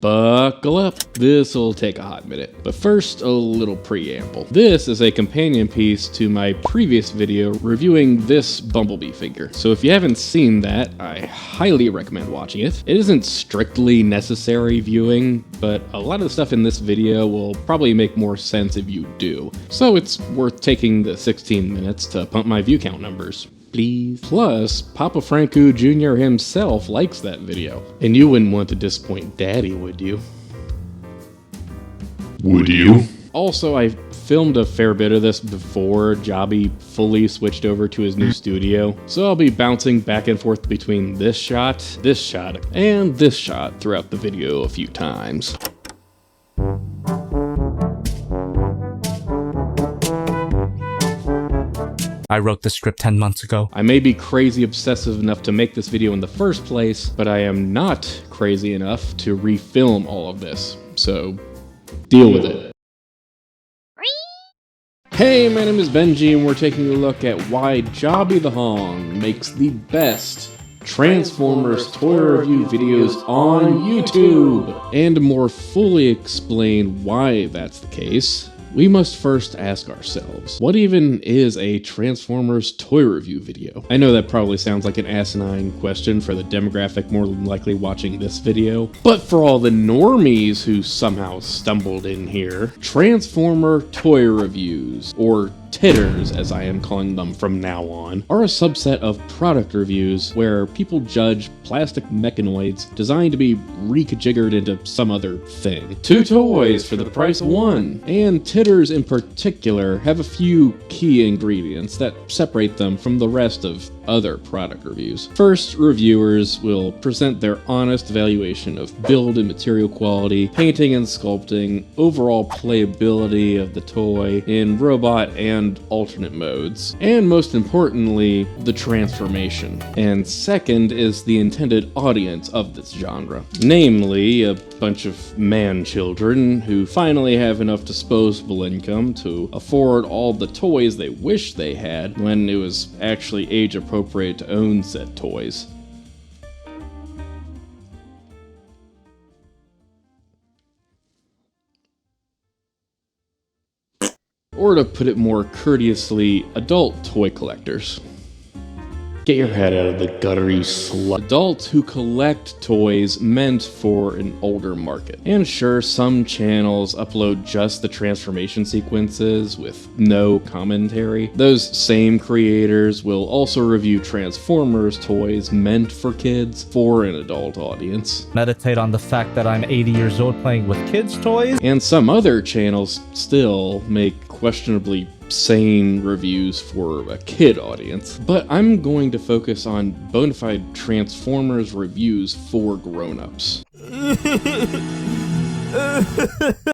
Buckle up, this'll take a hot minute. But first, a little preamble. This is a companion piece to my previous video reviewing this Bumblebee figure. So if you haven't seen that, I highly recommend watching it. It isn't strictly necessary viewing, but a lot of the stuff in this video will probably make more sense if you do. So it's worth taking the 16 minutes to pump my view count numbers. Please. Plus, Papa Franco Jr. himself likes that video. And you wouldn't want to disappoint Daddy, would you? Would you? Also, I filmed a fair bit of this before Jobby fully switched over to his new studio, so I'll be bouncing back and forth between this shot, and this shot throughout the video a few times. I wrote the script 10 months ago. I may be crazy obsessive enough to make this video in the first place, but I am not crazy enough to refilm all of this, so deal with it. Hey, my name is Benji, and we're taking a look at why Jobby the Hong makes the best Transformers toy review videos on YouTube. And to more fully explain why that's the case, we must first ask ourselves, what even is a Transformers toy review video? I know that probably sounds like an asinine question for the demographic more than likely watching this video, but for all the normies who somehow stumbled in here, Transformer toy reviews, or titters as I am calling them from now on, are a subset of product reviews where people judge plastic mechanoids designed to be reconfigured into some other thing. 2 toys for the price of 1, and titters in particular have a few key ingredients that separate them from the rest of other product reviews. First, reviewers will present their honest evaluation of build and material quality, painting and sculpting, overall playability of the toy in robot and alternate modes, and most importantly, the transformation. And second is the intended audience of this genre, namely a bunch of man-children who finally have enough disposable income to afford all the toys they wish they had when it was actually age-appropriate to own said toys. Or to put it more courteously, adult toy collectors. Get your head out of the gutter, you slut. Adults who collect toys meant for an older market. And sure, some channels upload just the transformation sequences with no commentary. Those same creators will also review Transformers toys meant for kids for an adult audience. Meditate on the fact that I'm 80 years old playing with kids' toys. And some other channels still make questionably sane reviews for a kid audience, but I'm going to focus on bona fide Transformers reviews for grown-ups.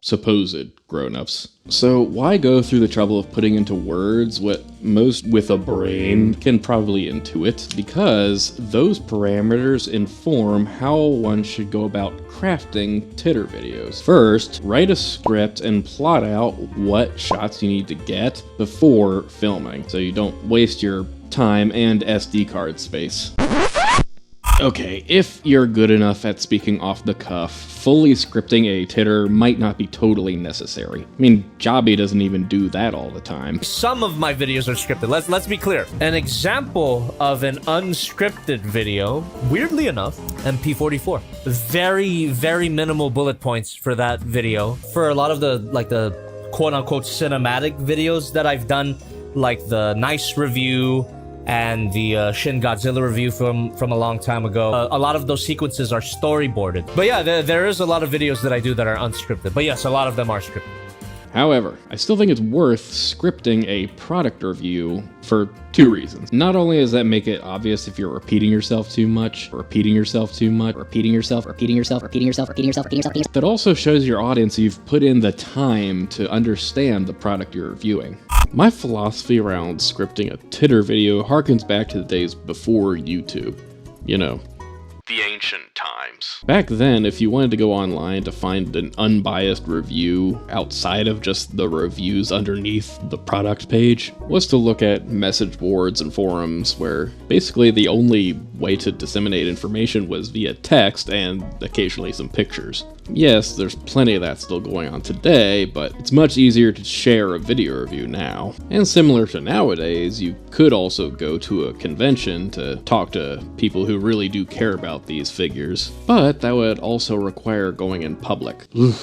Supposed grown-ups. So why go through the trouble of putting into words what most with a brain can probably intuit? Because those parameters inform how one should go about crafting titter videos. First, write a script and plot out what shots you need to get before filming, so you don't waste your time and SD card space. Okay, if you're good enough at speaking off the cuff, fully scripting a titter might not be totally necessary. I mean, Jobby doesn't even do that all the time. Some of my videos are scripted. Let's be clear. An example of an unscripted video, weirdly enough, MP44. Very, very minimal bullet points for that video. For a lot of the quote-unquote cinematic videos that I've done, like the Nice review and the Shin Godzilla review from a long time ago. A lot of those sequences are storyboarded. But yeah, there is a lot of videos that I do that are unscripted. But yes, a lot of them are scripted. However, I still think it's worth scripting a product review for 2 reasons. Not only does that make it obvious if you're repeating yourself too much, but also shows your audience you've put in the time to understand the product you're reviewing. My philosophy around scripting a titter video harkens back to the days before YouTube. You know, the ancient generation times. Back then, if you wanted to go online to find an unbiased review outside of just the reviews underneath the product page, was to look at message boards and forums where basically the only way to disseminate information was via text and occasionally some pictures. Yes, there's plenty of that still going on today, but it's much easier to share a video review now. And similar to nowadays, you could also go to a convention to talk to people who really do care about these figures, but that would also require going in public. Ugh,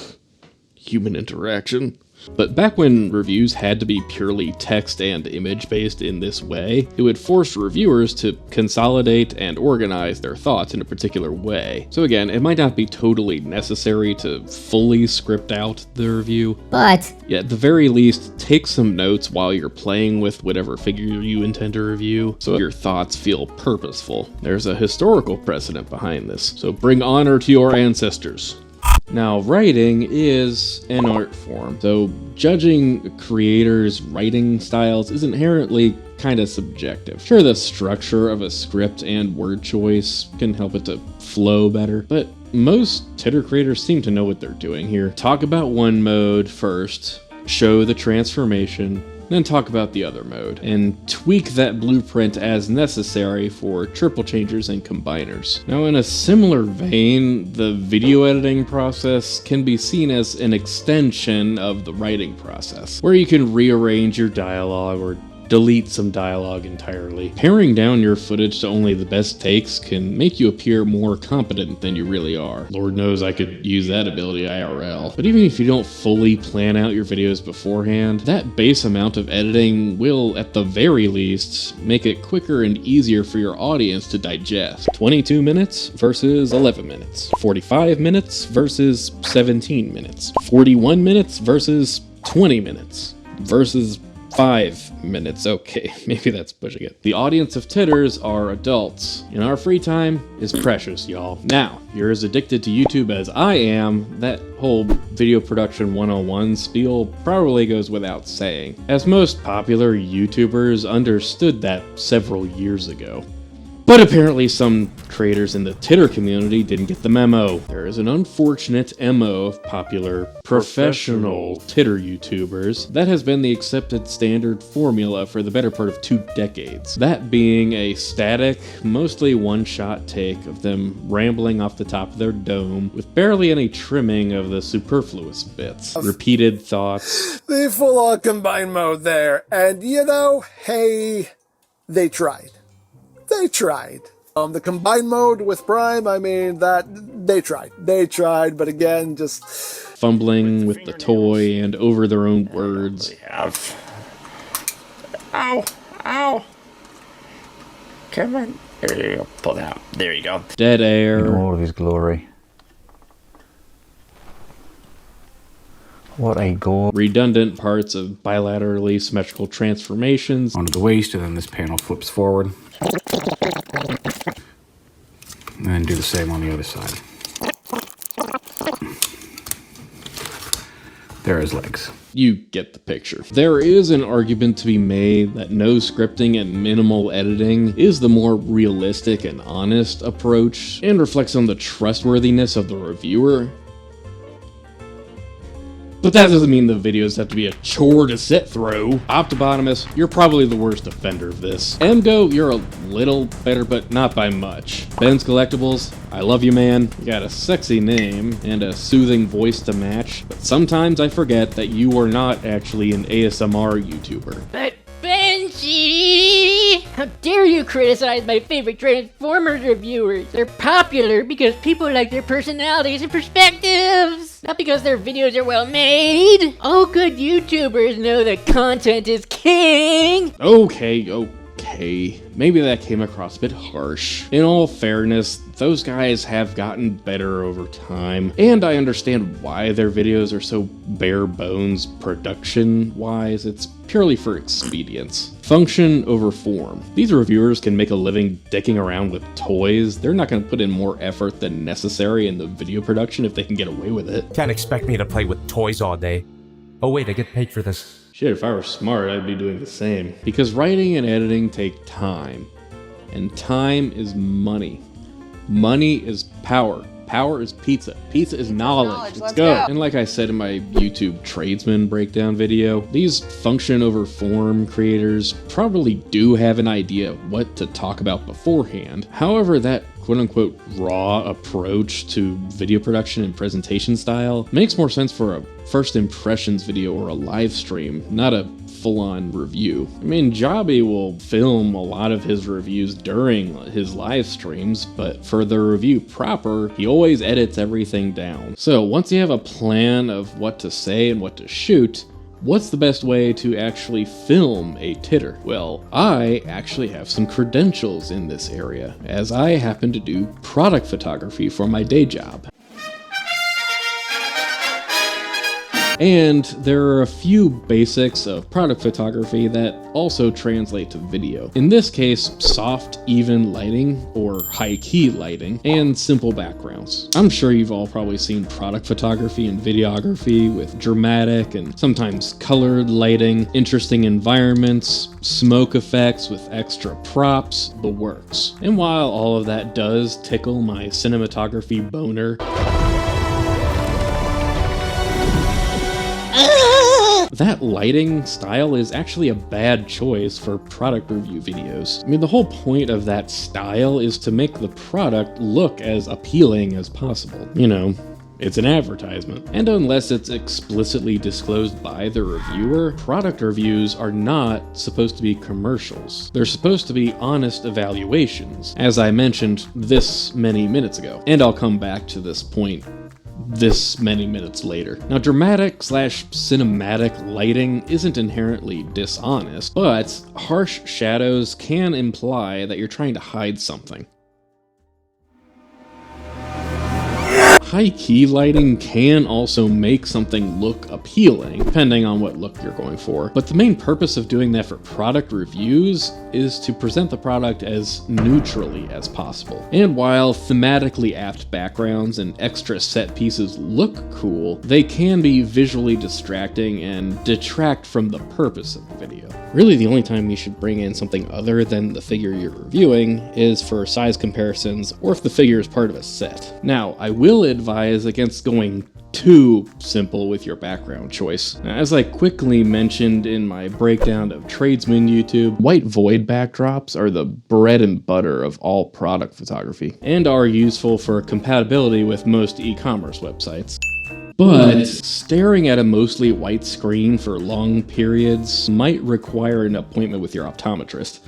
human interaction. But back when reviews had to be purely text and image based in this way, it would force reviewers to consolidate and organize their thoughts in a particular way. So again, it might not be totally necessary to fully script out the review, but at the very least, take some notes while you're playing with whatever figure you intend to review, so your thoughts feel purposeful. There's a historical precedent behind this, so bring honor to your ancestors. Now, writing is an art form, so judging a creator's writing styles is inherently kind of subjective. Sure, the structure of a script and word choice can help it to flow better, but most titter creators seem to know what they're doing here. Talk about one mode first, show the transformation, then talk about the other mode, and tweak that blueprint as necessary for triple changers and combiners. Now, in a similar vein, the video editing process can be seen as an extension of the writing process, where you can rearrange your dialogue or delete some dialogue entirely. Paring down your footage to only the best takes can make you appear more competent than you really are. Lord knows I could use that ability IRL. But even if you don't fully plan out your videos beforehand, that base amount of editing will, at the very least, make it quicker and easier for your audience to digest. 22 minutes versus 11 minutes. 45 minutes versus 17 minutes. 41 minutes versus 20 minutes. Versus 5 minutes. Okay, maybe that's pushing it. The audience of titters are adults, and our free time is precious, y'all. Now, you're as addicted to YouTube as I am. That whole video production 101 spiel probably goes without saying, as most popular YouTubers understood that several years ago. But apparently some creators in the titter community didn't get the memo. There is an unfortunate MO of popular professional titter YouTubers that has been the accepted standard formula for the better part of 2 decades. That being a static, mostly one-shot take of them rambling off the top of their dome with barely any trimming of the superfluous bits. Repeated thoughts. The full-on combined mode there, and you know, hey, they tried. They tried. The combined mode with Prime, I mean, they tried. They tried, but again, just fumbling with the toy and over their own words. Ow! Ow! Come on. There you go. Pull that out. There you go. Dead air. In all of his glory. What a gore. Redundant parts of bilaterally symmetrical transformations. Onto the waist, and then this panel flips forward. And then do the same on the other side. There are his legs. You get the picture. There is an argument to be made that no scripting and minimal editing is the more realistic and honest approach, and reflects on the trustworthiness of the reviewer. But that doesn't mean the videos have to be a chore to sit through. Optobotomus, you're probably the worst offender of this. Emgo, you're a little better, but not by much. Ben's Collectibles, I love you, man. You got a sexy name and a soothing voice to match, but sometimes I forget that you are not actually an ASMR YouTuber. But Benji! How dare you criticize my favorite Transformers reviewers? They're popular because people like their personalities and perspectives, not because their videos are well made. All good YouTubers know that content is king. Okay. Maybe that came across a bit harsh. In all fairness, those guys have gotten better over time, and I understand why their videos are so bare bones production-wise. It's purely for expedience. Function over form. These reviewers can make a living dicking around with toys. They're not going to put in more effort than necessary in the video production if they can get away with it. Can't expect me to play with toys all day. Oh wait, I get paid for this. Shit, if I were smart, I'd be doing the same. Because writing and editing take time, and time is money. Money is power. Power is pizza. Pizza is knowledge. Let's go. And like I said in my YouTube tradesman breakdown video, these function over form creators probably do have an idea of what to talk about beforehand. However, that quote-unquote raw approach to video production and presentation style makes more sense for a first impressions video or a live stream, not a full-on review. I mean, Jobby will film a lot of his reviews during his live streams, but for the review proper, he always edits everything down. So once you have a plan of what to say and what to shoot, what's the best way to actually film a titter? Well, I actually have some credentials in this area, as I happen to do product photography for my day job. And there are a few basics of product photography that also translate to video. In this case, soft, even lighting, or high-key lighting, and simple backgrounds. I'm sure you've all probably seen product photography and videography with dramatic and sometimes colored lighting, interesting environments, smoke effects with extra props, the works. And while all of that does tickle my cinematography boner, that lighting style is actually a bad choice for product review videos. I mean, the whole point of that style is to make the product look as appealing as possible. You know, it's an advertisement. And unless it's explicitly disclosed by the reviewer, product reviews are not supposed to be commercials. They're supposed to be honest evaluations, as I mentioned this many minutes ago. And I'll come back to this point this many minutes later. Now, dramatic/cinematic lighting isn't inherently dishonest, but harsh shadows can imply that you're trying to hide something. High-key lighting can also make something look appealing, depending on what look you're going for. But the main purpose of doing that for product reviews is to present the product as neutrally as possible. And while thematically apt backgrounds and extra set pieces look cool, they can be visually distracting and detract from the purpose of the video. Really, the only time you should bring in something other than the figure you're reviewing is for size comparisons or if the figure is part of a set. Now, I will advise against going too simple with your background choice. As I quickly mentioned in my breakdown of tradesman YouTube, white void backdrops are the bread and butter of all product photography and are useful for compatibility with most e-commerce websites. But staring at a mostly white screen for long periods might require an appointment with your optometrist.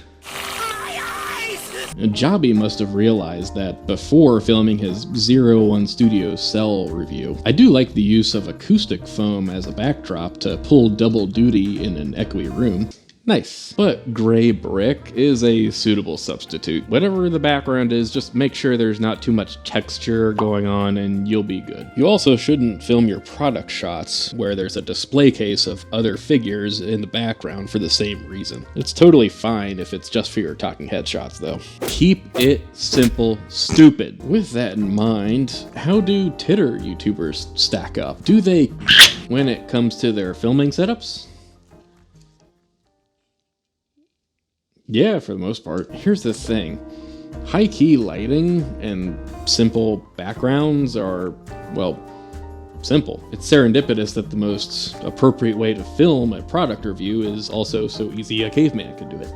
Jobby must have realized that before filming his 01 Studio Cell review. I do like the use of acoustic foam as a backdrop to pull double duty in an echoey room. Nice. But gray brick is a suitable substitute. Whatever the background is, just make sure there's not too much texture going on and you'll be good. You also shouldn't film your product shots where there's a display case of other figures in the background for the same reason. It's totally fine if it's just for your talking head shots though. Keep it simple, stupid. With that in mind, how do titter YouTubers stack up? Do they when it comes to their filming setups? Yeah, for the most part. Here's the thing. High-key lighting and simple backgrounds are, well, simple. It's serendipitous that the most appropriate way to film a product review is also so easy a caveman could do it.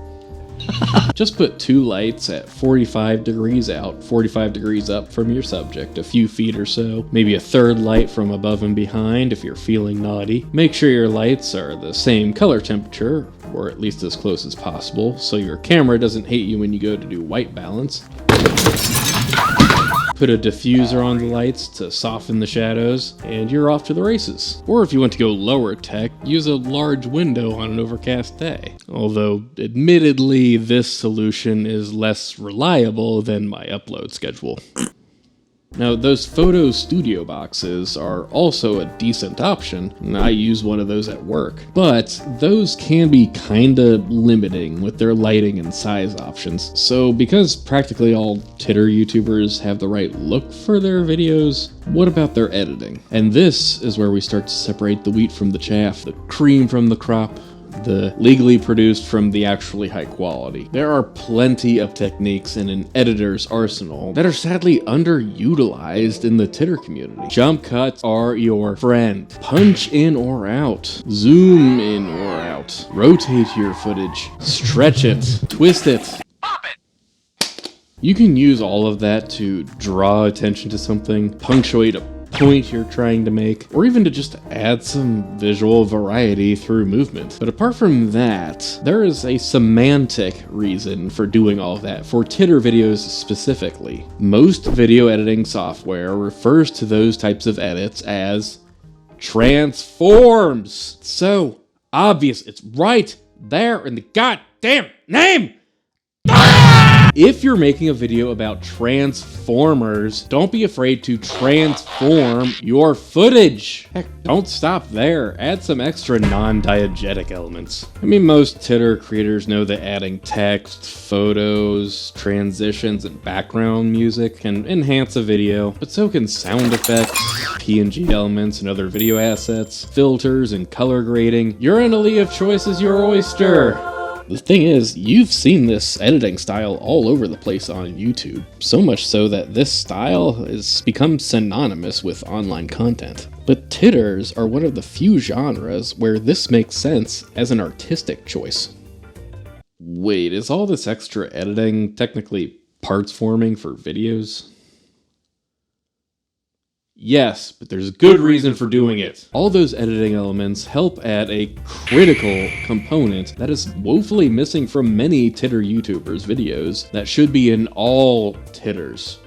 Just put two lights at 45 degrees out, 45 degrees up from your subject, a few feet or so. Maybe a third light from above and behind if you're feeling naughty. Make sure your lights are the same color temperature, or at least as close as possible, so your camera doesn't hate you when you go to do white balance. Put a diffuser on the lights to soften the shadows, and you're off to the races. Or if you want to go lower tech, use a large window on an overcast day. Although, admittedly, this solution is less reliable than my upload schedule. Now, those photo studio boxes are also a decent option, and I use one of those at work. But those can be kinda limiting with their lighting and size options. So because practically all titter YouTubers have the right look for their videos, what about their editing? And this is where we start to separate the wheat from the chaff, the cream from the crop, the legally produced from the actually high quality. There are plenty of techniques in an editor's arsenal that are sadly underutilized in the titter community. Jump cuts are your friend. Punch in or out. Zoom in or out. Rotate your footage. Stretch it. Twist it. You can use all of that to draw attention to something, punctuate a point you're trying to make, or even to just add some visual variety through movement. But apart from that, there is a semantic reason for doing all of that, for titter videos specifically. Most video editing software refers to those types of edits as transforms. So obvious, it's right there in the goddamn name! If you're making a video about transformers, don't be afraid to transform your footage. Heck, don't stop there. Add some extra non-diegetic elements. I mean, most titter creators know that adding text, photos, transitions, and background music can enhance a video, but so can sound effects, PNG elements, and other video assets, filters, and color grading. Your entity of choice is your oyster. The thing is, you've seen this editing style all over the place on YouTube, so much so that this style has become synonymous with online content. But titters are one of the few genres where this makes sense as an artistic choice. Wait, is all this extra editing technically parts forming for videos? Yes, but there's a good reason for doing it. All those editing elements help add a critical component that is woefully missing from many titter YouTubers' videos that should be in all titters.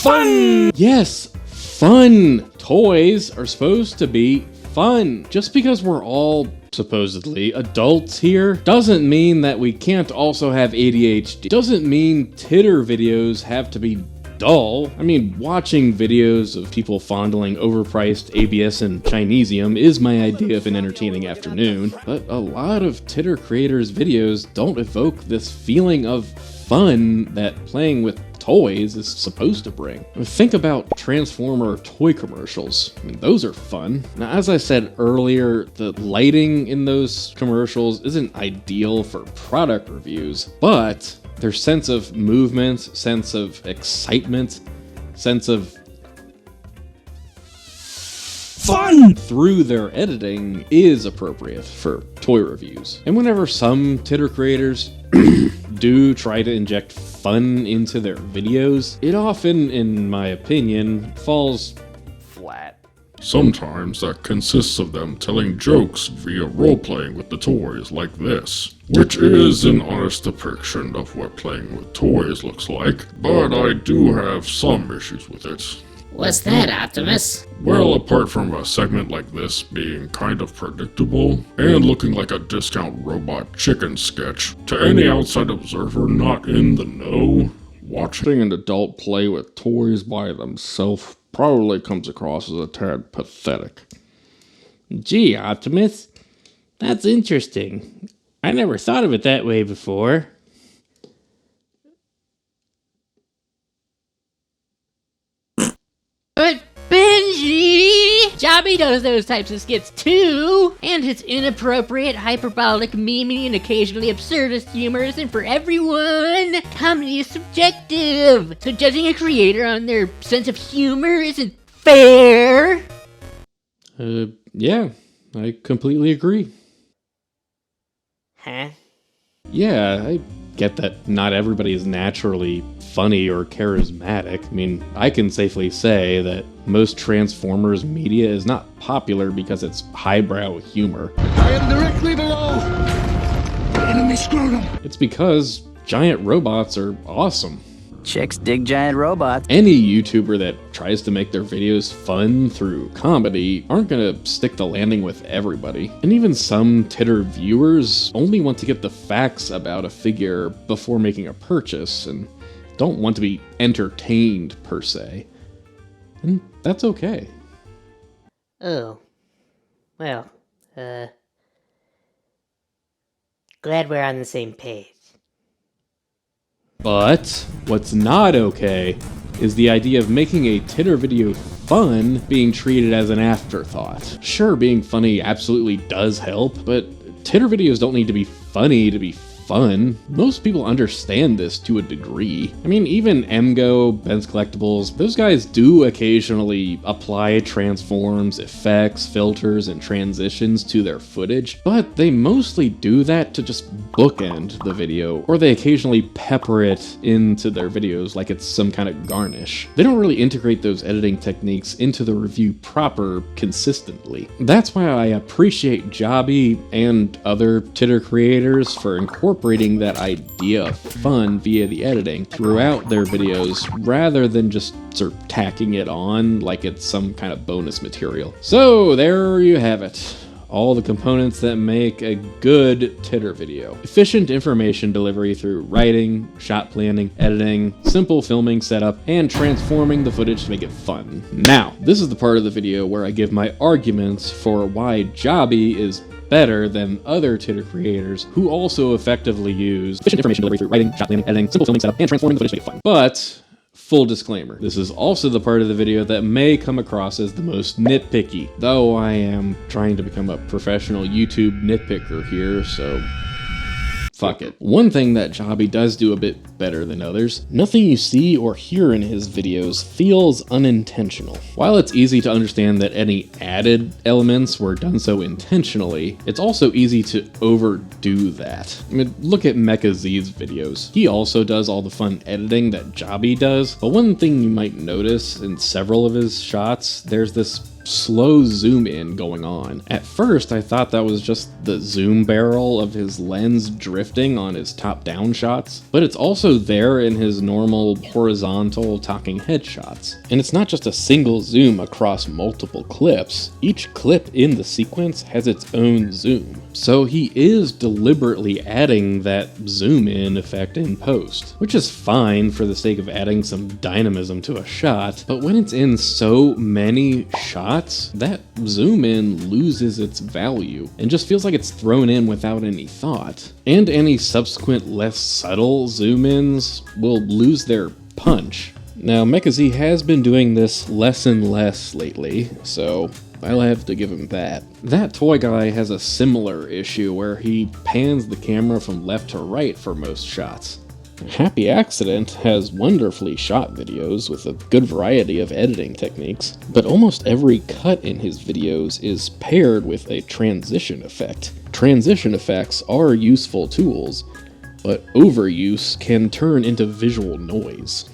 Fun! Yes, fun! Toys are supposed to be fun. Just because we're all supposedly adults here doesn't mean that we can't also have ADHD. Doesn't mean titter videos have to be dull. I mean, watching videos of people fondling overpriced ABS and Chinesium is my idea of an entertaining afternoon, but a lot of titter creators' videos don't evoke this feeling of fun that playing with toys is supposed to bring. Think about Transformer toy commercials. I mean, those are fun. Now, as I said earlier, the lighting in those commercials isn't ideal for product reviews, but their sense of movement, sense of excitement, sense of fun through their editing is appropriate for toy reviews. And whenever some titter creators do try to inject fun into their videos, it often, in my opinion, falls flat. Sometimes that consists of them telling jokes via role-playing with the toys like this, which is an honest depiction of what playing with toys looks like, but I do have some issues with it. What's that, Optimus? Well, apart from a segment like this being kind of predictable, and looking like a discount robot chicken sketch, to any outside observer not in the know, watching an adult play with toys by themselves probably comes across as a tad pathetic. Gee, Optimus, that's interesting. I never thought of it that way before. But Benji! Jobby does those types of skits too! And his inappropriate, hyperbolic, memey, and occasionally absurdist humor isn't for everyone! Comedy is subjective! So judging a creator on their sense of humor isn't fair! Yeah, I completely agree. Huh? Yeah, I get that not everybody is naturally funny or charismatic. I mean, I can safely say that most Transformers media is not popular because it's highbrow humor. I am directly below! Enemy scrotum! It's because giant robots are awesome. Chicks dig giant robots. Any YouTuber that tries to make their videos fun through comedy aren't gonna stick the landing with everybody. And even some titter viewers only want to get the facts about a figure before making a purchase and don't want to be entertained per se. And that's okay. Oh. Well, glad we're on the same page. But what's not okay is the idea of making a titter video fun being treated as an afterthought. Sure, being funny absolutely does help, but titter videos don't need to be funny to be fun. Most people understand this to a degree. I mean, even MGO, Ben's Collectibles, those guys do occasionally apply transforms, effects, filters, and transitions to their footage, but they mostly do that to just bookend the video, or they occasionally pepper it into their videos like it's some kind of garnish. They don't really integrate those editing techniques into the review proper consistently. That's why I appreciate Jobby and other titter creators for incorporating that idea of fun via the editing throughout their videos rather than just sort of tacking it on like it's some kind of bonus material. So there you have it. All the components that make a good titter video. Efficient information delivery through writing, shot planning, editing, simple filming setup, and transforming the footage to make it fun. Now, this is the part of the video where I give my arguments for why Jobby is better than other titter creators who also effectively use efficient information delivery through writing, shot planning, editing, simple filming setup, and transforming the footage to make it fun. But full disclaimer, this is also the part of the video that may come across as the most nitpicky, though I am trying to become a professional YouTube nitpicker here, so fuck it. One thing that Jobby does do a bit better than others, nothing you see or hear in his videos feels unintentional. While it's easy to understand that any added elements were done so intentionally, it's also easy to overdo that. I mean, look at Mecha Z's videos. He also does all the fun editing that Jobby does, but one thing you might notice in several of his shots, there's this slow zoom in going on. At first, I thought that was just the zoom barrel of his lens drifting on his top-down shots, but it's also there in his normal horizontal talking head shots. And it's not just a single zoom across multiple clips. Each clip in the sequence has its own zoom. So he is deliberately adding that zoom in effect in post, which is fine for the sake of adding some dynamism to a shot, but when it's in so many shots, that zoom in loses its value and just feels like it's thrown in without any thought. And any subsequent less subtle zoom ins will lose their punch. Now, Mecha Z has been doing this less and less lately, so I'll have to give him that. That toy guy has a similar issue where he pans the camera from left to right for most shots. Happy Accident has wonderfully shot videos with a good variety of editing techniques, but almost every cut in his videos is paired with a transition effect. Transition effects are useful tools, but overuse can turn into visual noise.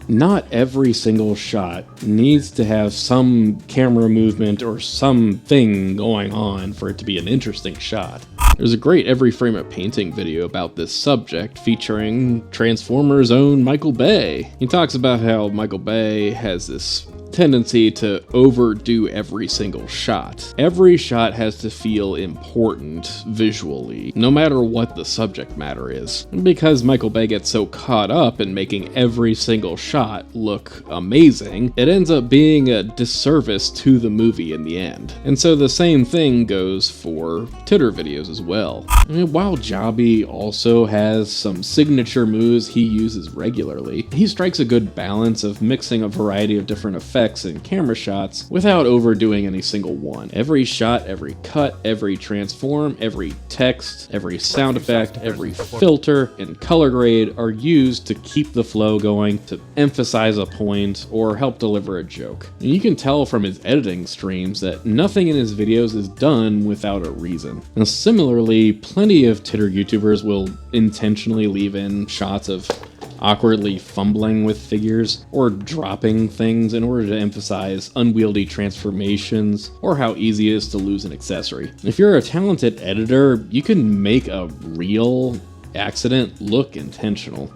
Not every single shot needs to have some camera movement or something going on for it to be an interesting shot. There's a great Every Frame a Painting video about this subject featuring Transformers' own Michael Bay. He talks about how Michael Bay has this tendency to overdo every single shot. Every shot has to feel important visually, no matter what the subject matter is. And because Michael Bay gets so caught up in making every single shot look amazing, it ends up being a disservice to the movie in the end. And so the same thing goes for titter videos as well. I mean, while Jobby also has some signature moves he uses regularly, he strikes a good balance of mixing a variety of different effects and camera shots without overdoing any single one. Every shot, every cut, every transform, every text, every sound effect, every filter, and color grade are used to keep the flow going, to emphasize a point, or help deliver a joke. And you can tell from his editing streams that nothing in his videos is done without a reason. And similarly, plenty of titter YouTubers will intentionally leave in shots of awkwardly fumbling with figures, or dropping things in order to emphasize unwieldy transformations, or how easy it is to lose an accessory. If you're a talented editor, you can make a real accident look intentional.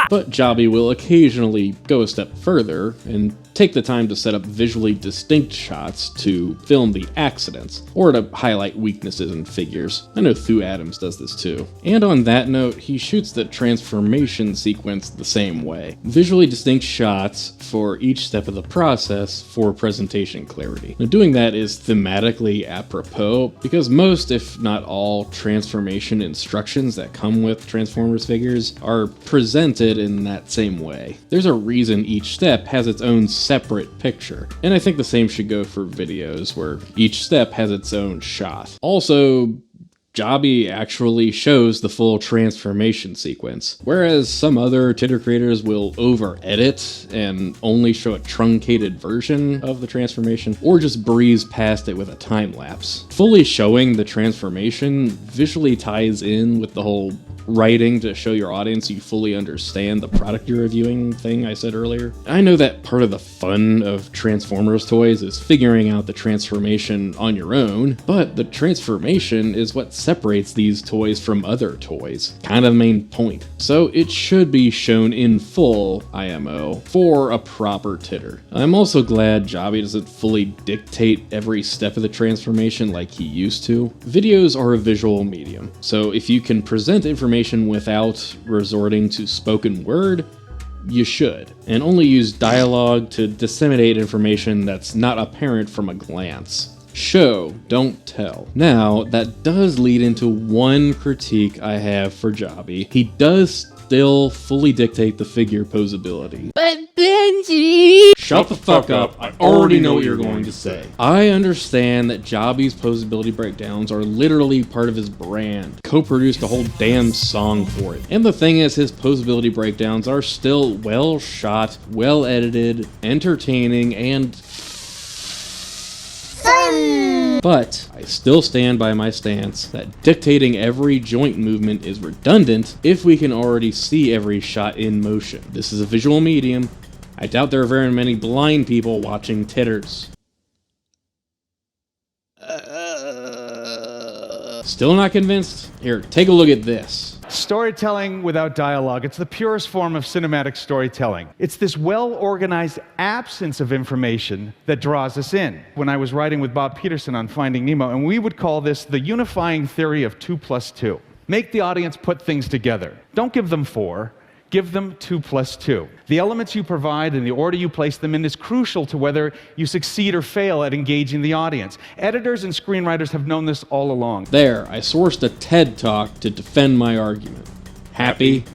But Jobby will occasionally go a step further and take the time to set up visually distinct shots to film the accidents, or to highlight weaknesses in figures. I know Thu Adams does this too. And on that note, he shoots the transformation sequence the same way. Visually distinct shots for each step of the process for presentation clarity. Now, doing that is thematically apropos because most, if not all, transformation instructions that come with Transformers figures are presented in that same way. There's a reason each step has its own separate picture, and I think the same should go for videos where each step has its own shot. Also, Jobby actually shows the full transformation sequence, whereas some other Titter creators will over-edit and only show a truncated version of the transformation, or just breeze past it with a time-lapse. Fully showing the transformation visually ties in with the whole writing to show your audience you fully understand the product you're reviewing thing I said earlier. I know that part of the fun of Transformers toys is figuring out the transformation on your own, but the transformation is what separates these toys from other toys. Kind of the main point. So it should be shown in full IMO for a proper titter. I'm also glad Jobby doesn't fully dictate every step of the transformation like he used to. Videos are a visual medium, so if you can present information without resorting to spoken word, you should, and only use dialogue to disseminate information that's not apparent from a glance. Show, don't tell. Now, that does lead into one critique I have for Jobby. He does still fully dictate the figure posability. But Benji! Shut the fuck up, I already know what you're going to say. I understand that Jobby's posability breakdowns are literally part of his brand. Co-produced a whole damn song for it. And the thing is, his posability breakdowns are still well shot, well edited, entertaining, and but I still stand by my stance that dictating every joint movement is redundant if we can already see every shot in motion. This is a visual medium. I doubt there are very many blind people watching titters. Still not convinced? Here, take a look at this. Storytelling without dialogue. It's the purest form of cinematic storytelling. It's this well-organized absence of information that draws us in. When I was writing with Bob Peterson on Finding Nemo, and we would call this the unifying theory of 2 + 2. Make the audience put things together. Don't give them 4. Give them 2 + 2. The elements you provide and the order you place them in is crucial to whether you succeed or fail at engaging the audience. Editors and screenwriters have known this all along. There, I sourced a TED Talk to defend my argument. Happy?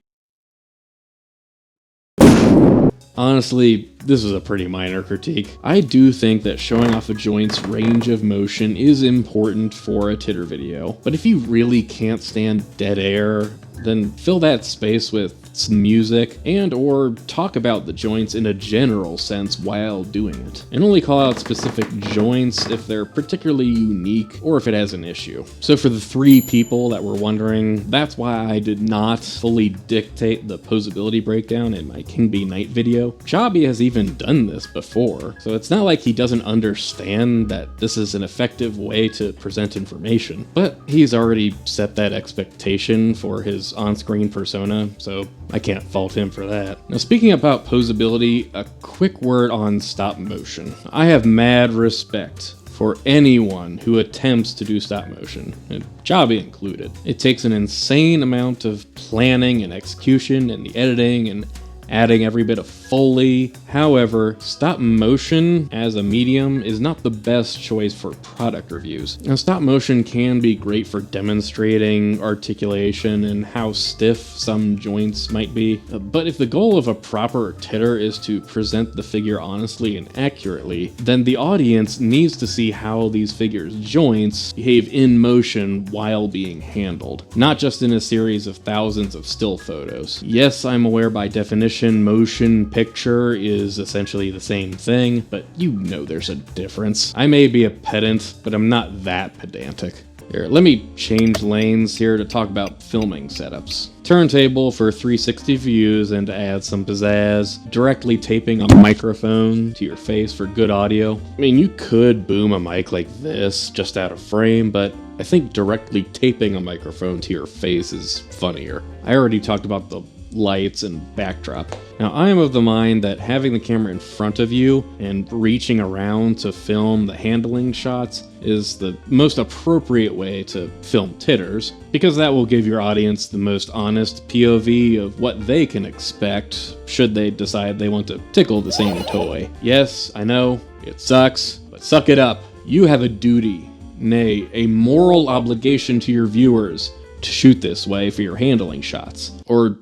Honestly, this is a pretty minor critique. I do think that showing off a joint's range of motion is important for a titter video, but if you really can't stand dead air, then fill that space with some music and or talk about the joints in a general sense while doing it. And only call out specific joints if they're particularly unique or if it has an issue. So for the 3 people that were wondering, that's why I did not fully dictate the posability breakdown in my King Bee Night video. Jobby has even done this before, so it's not like he doesn't understand that this is an effective way to present information, but he's already set that expectation for his on-screen persona, so I can't fault him for that. Now, speaking about posability, a quick word on stop motion. I have mad respect for anyone who attempts to do stop motion, and Jobby included. It takes an insane amount of planning and execution and the editing and adding every bit of Foley. However, stop motion as a medium is not the best choice for product reviews. Now, stop motion can be great for demonstrating articulation and how stiff some joints might be, but if the goal of a proper titter is to present the figure honestly and accurately, then the audience needs to see how these figures' joints behave in motion while being handled, not just in a series of thousands of still photos. Yes, I'm aware by definition motion picture is essentially the same thing, but you know there's a difference. I may be a pedant, but I'm not that pedantic. Here, let me change lanes here to talk about filming setups. Turntable for 360 views and to add some pizzazz. Directly taping a microphone to your face for good audio. I mean, you could boom a mic like this just out of frame, but I think directly taping a microphone to your face is funnier. I already talked about the lights and backdrop. Now, I am of the mind that having the camera in front of you and reaching around to film the handling shots is the most appropriate way to film titters, because that will give your audience the most honest POV of what they can expect should they decide they want to tickle the same toy. Yes, I know, it sucks, but suck it up. You have a duty, nay, a moral obligation to your viewers to shoot this way for your handling shots. Or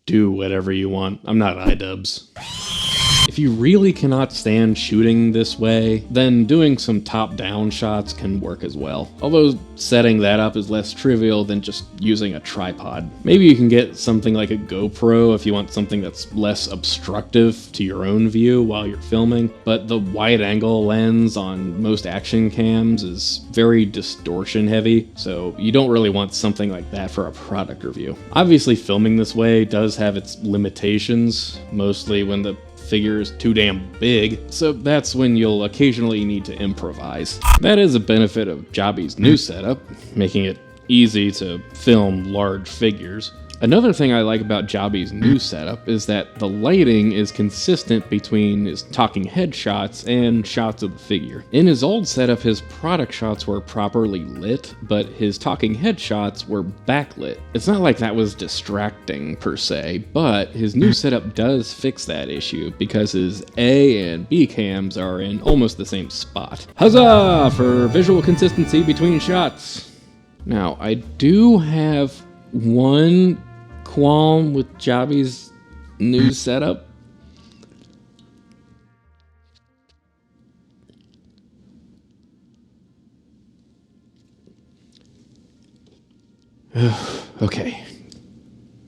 do whatever you want. I'm not iDubbbz. If you really cannot stand shooting this way, then doing some top-down shots can work as well. Although setting that up is less trivial than just using a tripod. Maybe you can get something like a GoPro if you want something that's less obstructive to your own view while you're filming, but the wide-angle lens on most action cams is very distortion heavy, so you don't really want something like that for a product review. Obviously, filming this way does have its limitations, mostly when the figure is too damn big, so that's when you'll occasionally need to improvise. That is a benefit of Jobby's new setup, making it easy to film large figures. Another thing I like about Jobby's new setup is that the lighting is consistent between his talking head shots and shots of the figure. In his old setup, his product shots were properly lit, but his talking head shots were backlit. It's not like that was distracting per se, but his new setup does fix that issue because his A and B cams are in almost the same spot. Huzzah for visual consistency between shots! Now, I do have one qualm with Jobby's new setup. Okay.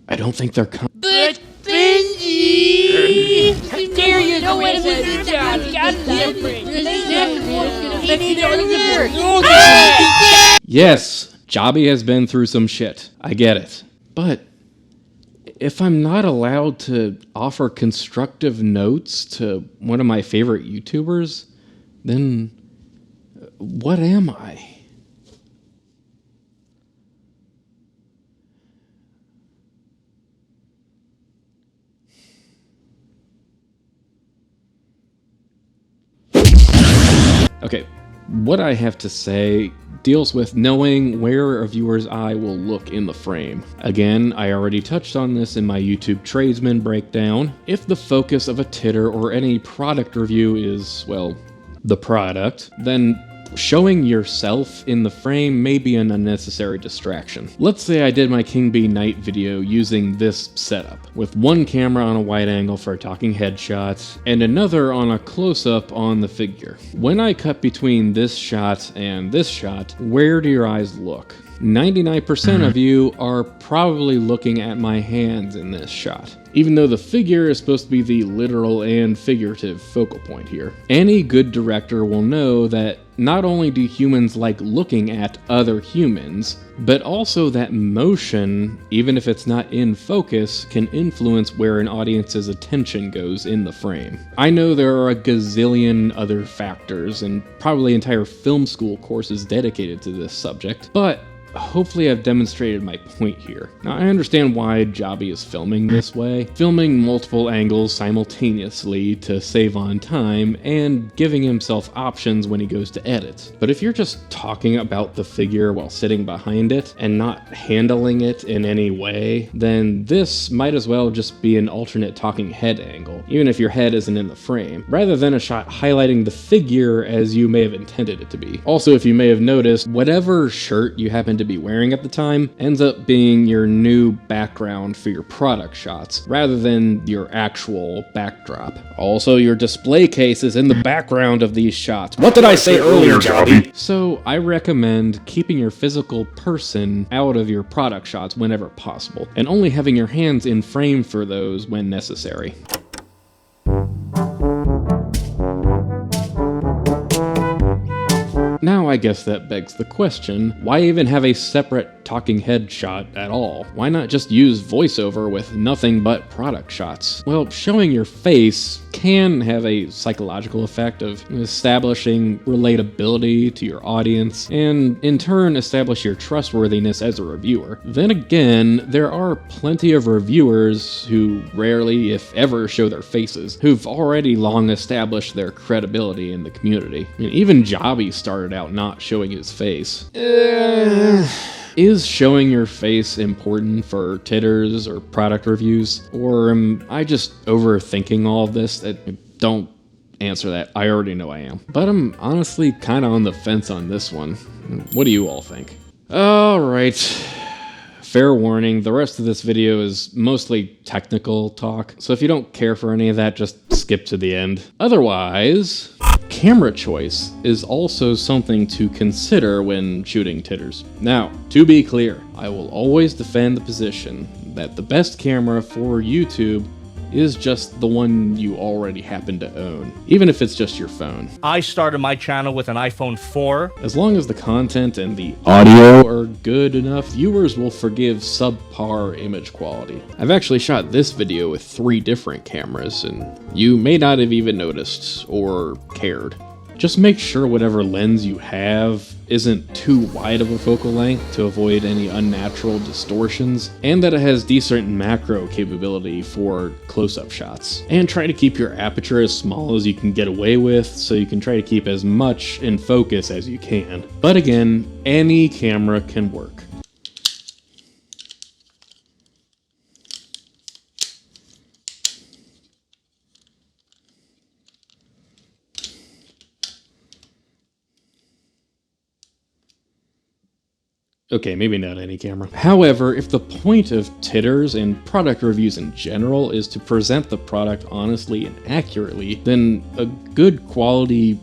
I don't think they're coming. But Benji! How dare you know what it was your job? Yes, Jobby has been through some shit. I get it. But if I'm not allowed to offer constructive notes to one of my favorite YouTubers, then what am I? Okay, what I have to say deals with knowing where a viewer's eye will look in the frame. Again, I already touched on this in my YouTube tradesman breakdown. If the focus of a titter or any product review is, well, the product, then showing yourself in the frame may be an unnecessary distraction. Let's say I did my King Bee Night video using this setup, with one camera on a wide angle for talking headshots, and another on a close-up on the figure. When I cut between this shot and this shot, where do your eyes look? 99% of you are probably looking at my hands in this shot, even though the figure is supposed to be the literal and figurative focal point here. Any good director will know that not only do humans like looking at other humans, but also that motion, even if it's not in focus, can influence where an audience's attention goes in the frame. I know there are a gazillion other factors, and probably entire film school courses dedicated to this subject, but hopefully I've demonstrated my point here. Now, I understand why Jobby is filming this way, filming multiple angles simultaneously to save on time, and giving himself options when he goes to edit. But if you're just talking about the figure while sitting behind it, and not handling it in any way, then this might as well just be an alternate talking head angle, even if your head isn't in the frame, rather than a shot highlighting the figure as you may have intended it to be. Also, if you may have noticed, whatever shirt you happen to be wearing at the time ends up being your new background for your product shots, rather than your actual backdrop. Also, your display case is in the background of these shots. What did I say earlier, Jobby? So, I recommend keeping your physical person out of your product shots whenever possible, and only having your hands in frame for those when necessary. Now I guess that begs the question, why even have a separate talking head shot at all? Why not just use voiceover with nothing but product shots? Well, showing your face can have a psychological effect of establishing relatability to your audience, and in turn establish your trustworthiness as a reviewer. Then again, there are plenty of reviewers who rarely, if ever, show their faces, who've already long established their credibility in the community. I mean, even Jobby started out not showing his face. Is showing your face important for titters or product reviews? Or am I just overthinking all of this? Don't answer that. I already know I am. But I'm honestly kind of on the fence on this one. What do you all think? Alright. Fair warning, the rest of this video is mostly technical talk, so if you don't care for any of that, just skip to the end. Otherwise, camera choice is also something to consider when shooting titters. Now, to be clear, I will always defend the position that the best camera for YouTube is just the one you already happen to own, even if it's just your phone. I started my channel with an iPhone 4. As long as the content and the audio are good enough, viewers will forgive subpar image quality. I've actually shot this video with 3 different cameras, and you may not have even noticed or cared. Just make sure whatever lens you have isn't too wide of a focal length to avoid any unnatural distortions, and that it has decent macro capability for close-up shots. And try to keep your aperture as small as you can get away with, so you can try to keep as much in focus as you can. But again, any camera can work. Okay, maybe not any camera. However, if the point of titters and product reviews in general is to present the product honestly and accurately, then a good quality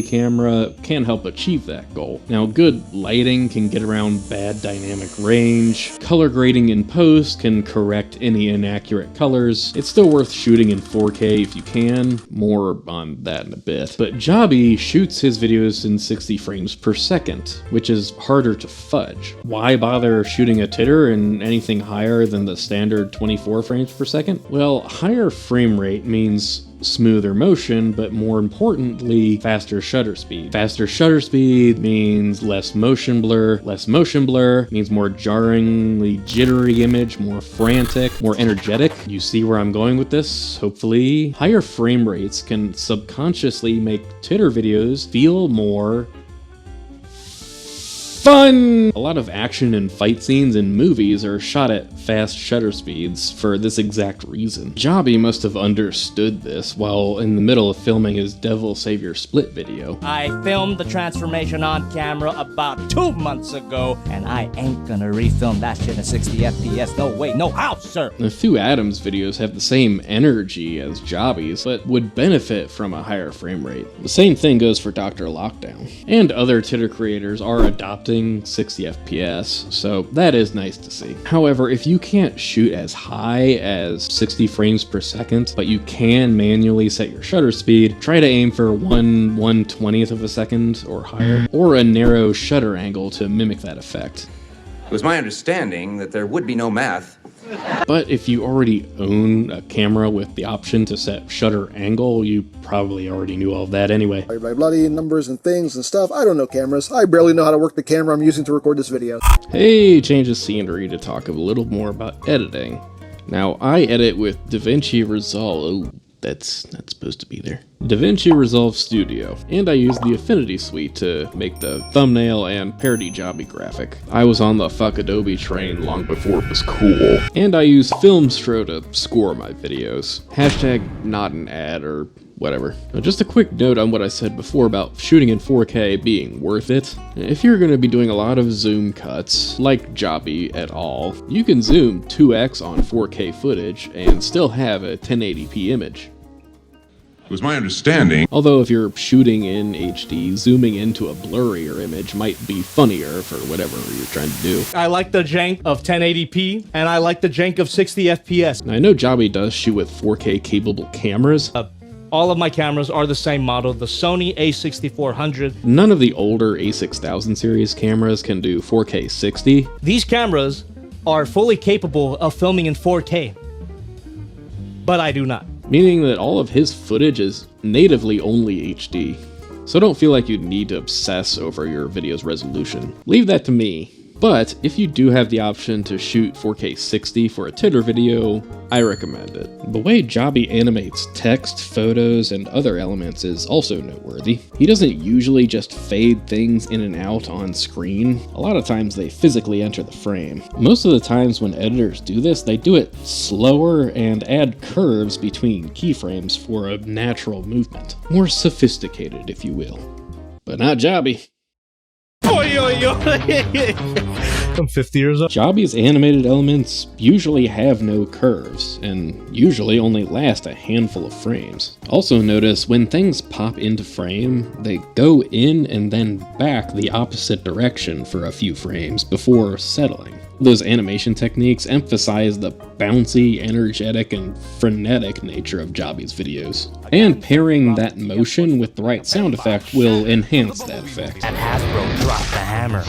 camera can help achieve that goal. Now, good lighting can get around bad dynamic range. Color grading in post can correct any inaccurate colors. It's still worth shooting in 4K if you can. More on that in a bit. But Jobby shoots his videos in 60 frames per second, which is harder to fudge. Why bother shooting a titter in anything higher than the standard 24 frames per second? Well, higher frame rate means smoother motion, but more importantly, faster shutter speed. Faster shutter speed means less motion blur. Less motion blur means more jarringly jittery image, more frantic, more energetic. You see where I'm going with this, hopefully. Higher frame rates can subconsciously make titter videos feel more fun! A lot of action and fight scenes in movies are shot at fast shutter speeds for this exact reason. Jobby must have understood this while in the middle of filming his Devil Savior Split video. I filmed the transformation on camera about 2 months ago, and I ain't gonna refilm that shit at 60 FPS. No way, no how, sir! A few Adams videos have the same energy as Jobby's, but would benefit from a higher frame rate. The same thing goes for Dr. Lockdown. And other titter creators are adopting 60 FPS, so that is nice to see. However, if you can't shoot as high as 60 frames per second, but you can manually set your shutter speed, try to aim for 1/120th of a second or higher, or a narrow shutter angle to mimic that effect. It was my understanding that there would be no math. But if you already own a camera with the option to set shutter angle, you probably already knew all of that anyway. By bloody numbers and things and stuff, I don't know cameras. I barely know how to work the camera I'm using to record this video. Hey, change of scenery to talk a little more about editing. Now, I edit with DaVinci Resolve. Oh, that's not supposed to be there. DaVinci Resolve Studio, and I use the Affinity Suite to make the thumbnail and parody Jobby graphic. I was on the fuck Adobe train long before it was cool. And I use FILMSTRO to score my videos. Hashtag not an ad or whatever. Now, just a quick note on what I said before about shooting in 4K being worth it. If you're going to be doing a lot of zoom cuts, like Jobby et al., you can zoom 2x on 4K footage and still have a 1080p image. It was my understanding. Although if you're shooting in HD, zooming into a blurrier image might be funnier for whatever you're trying to do. I like the jank of 1080p, and I like the jank of 60 FPS. Now, I know Jobby does shoot with 4K capable cameras. All of my cameras are the same model, the Sony a6400. None of the older a6000 series cameras can do 4K 60. These cameras are fully capable of filming in 4K, but I do not. Meaning that all of his footage is natively only HD. So don't feel like you need to obsess over your video's resolution. Leave that to me. But if you do have the option to shoot 4K 60 for a titter video, I recommend it. The way Jobby animates text, photos, and other elements is also noteworthy. He doesn't usually just fade things in and out on screen. A lot of times they physically enter the frame. Most of the times when editors do this, they do it slower and add curves between keyframes for a natural movement. More sophisticated, if you will. But not Jobby. I'm 50 years old. Jobby's animated elements usually have no curves, and usually only last a handful of frames. Also notice when things pop into frame, they go in and then back the opposite direction for a few frames before settling. Those animation techniques emphasize the bouncy, energetic, and frenetic nature of Jobby's videos. And pairing that motion with the right sound effect will enhance that effect.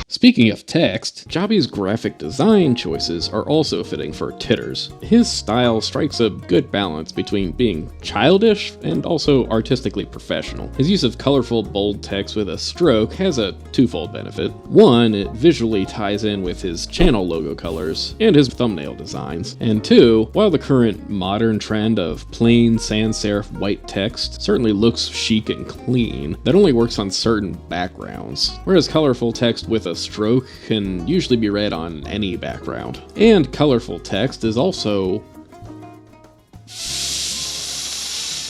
Speaking of text, Jobby's graphic design choices are also fitting for titters. His style strikes a good balance between being childish and also artistically professional. His use of colorful, bold text with a stroke has a twofold benefit. One, it visually ties in with his channel logo colors and his thumbnail designs. And two, while the current modern trend of plain sans serif white text certainly looks chic and clean, that only works on certain backgrounds, whereas colorful text with a stroke can usually be read on any background. And colorful text is also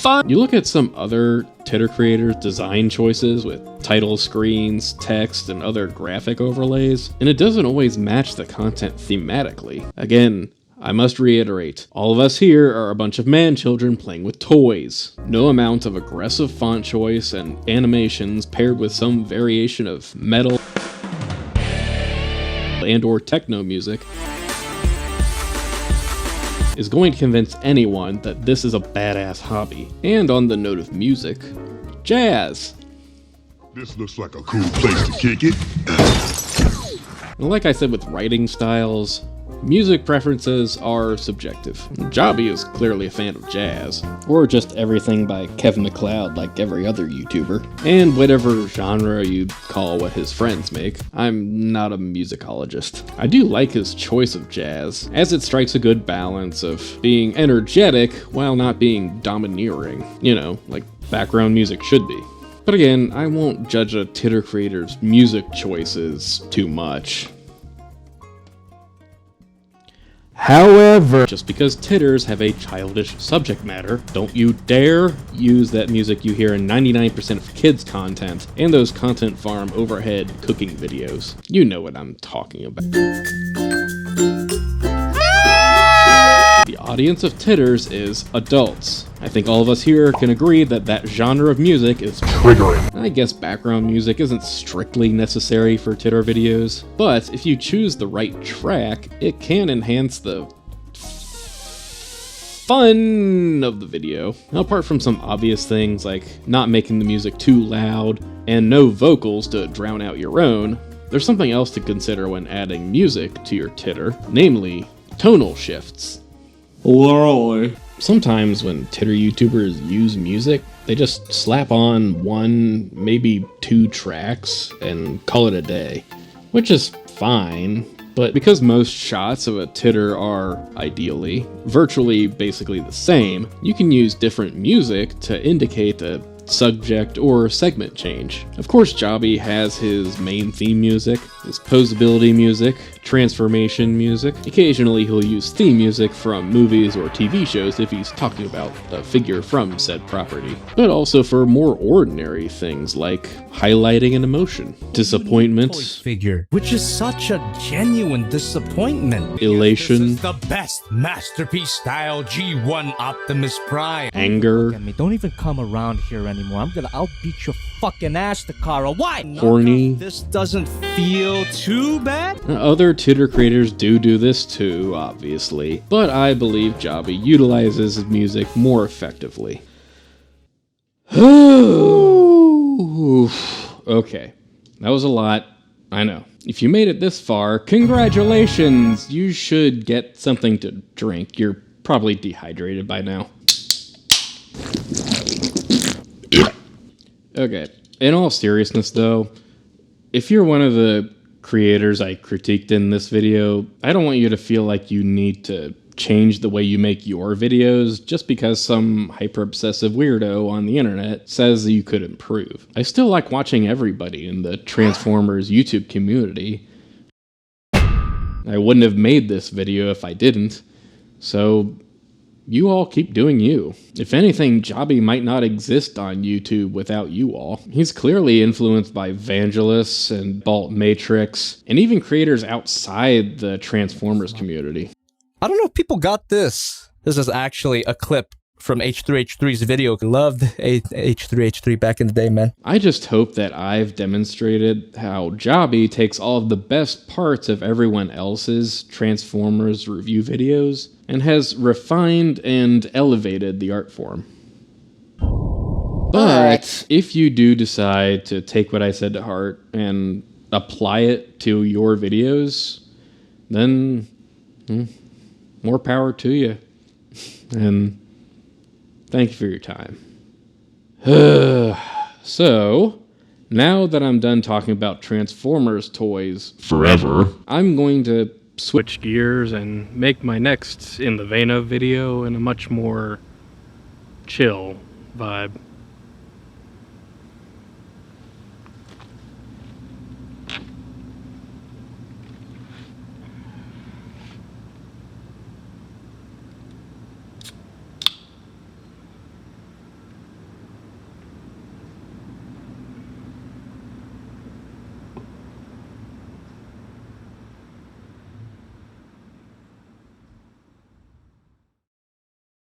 fun. You look at some other titter creators' design choices with title screens, text, and other graphic overlays, and it doesn't always match the content thematically. Again, I must reiterate, all of us here are a bunch of man-children playing with toys. No amount of aggressive font choice and animations paired with some variation of metal and/or techno music is going to convince anyone that this is a badass hobby. And on the note of music, jazz. This looks like a cool place to kick it. And like I said with writing styles, music preferences are subjective. Jobby is clearly a fan of jazz, or just everything by Kevin MacLeod like every other YouTuber, and whatever genre you'd call what his friends make. I'm not a musicologist. I do like his choice of jazz, as it strikes a good balance of being energetic while not being domineering, you know, like background music should be. But again, I won't judge a titter creator's music choices too much. However, just because titters have a childish subject matter, don't you dare use that music you hear in 99% of kids' content and those content farm overhead cooking videos. You know what I'm talking about. The audience of titters is adults. I think all of us here can agree that that genre of music is triggering. I guess background music isn't strictly necessary for titter videos, but if you choose the right track, it can enhance the fun of the video. Now, apart from some obvious things like not making the music too loud and no vocals to drown out your own, there's something else to consider when adding music to your titter, namely tonal shifts. Literally. Sometimes when titter YouTubers use music, they just slap on one, maybe two tracks and call it a day, which is fine, but because most shots of a titter are, ideally, virtually basically the same, you can use different music to indicate a subject or segment change. Of course, Jobby has his main theme music, his posability music, transformation music. Occasionally he'll use theme music from movies or TV shows if he's talking about a figure from said property, but also for more ordinary things like highlighting an emotion, disappointment, Figure, which is such a genuine disappointment. elation, This is the best masterpiece style G1 Optimus Prime. anger, Look at me, don't even come around here anymore. I'm gonna outbeat your fucking ass, Takara. Why? horny. This doesn't feel too bad. Other titter creators do this too, obviously, but I believe Jobby utilizes his music more effectively. Okay, that was a lot. I know. If you made it this far, congratulations! You should get something to drink. You're probably dehydrated by now. Okay, in all seriousness though, if you're one of the creators I critiqued in this video, I don't want you to feel like you need to change the way you make your videos just because some hyper-obsessive weirdo on the internet says you could improve. I still like watching everybody in the Transformers YouTube community. I wouldn't have made this video if I didn't, so you all keep doing you. If anything, Jobby might not exist on YouTube without you all. He's clearly influenced by Vangelis and Bolt Matrix, and even creators outside the Transformers community. I don't know if people got this. This is actually a clip from H3H3's video. Loved H3H3 back in the day, man. I just hope that I've demonstrated how Jobby takes all of the best parts of everyone else's Transformers review videos and has refined and elevated the art form. But if you do decide to take what I said to heart and apply it to your videos, then more power to you. And thank you for your time. So, now that I'm done talking about Transformers toys forever, I'm going to switch gears and make my next In the Vein of video in a much more chill vibe.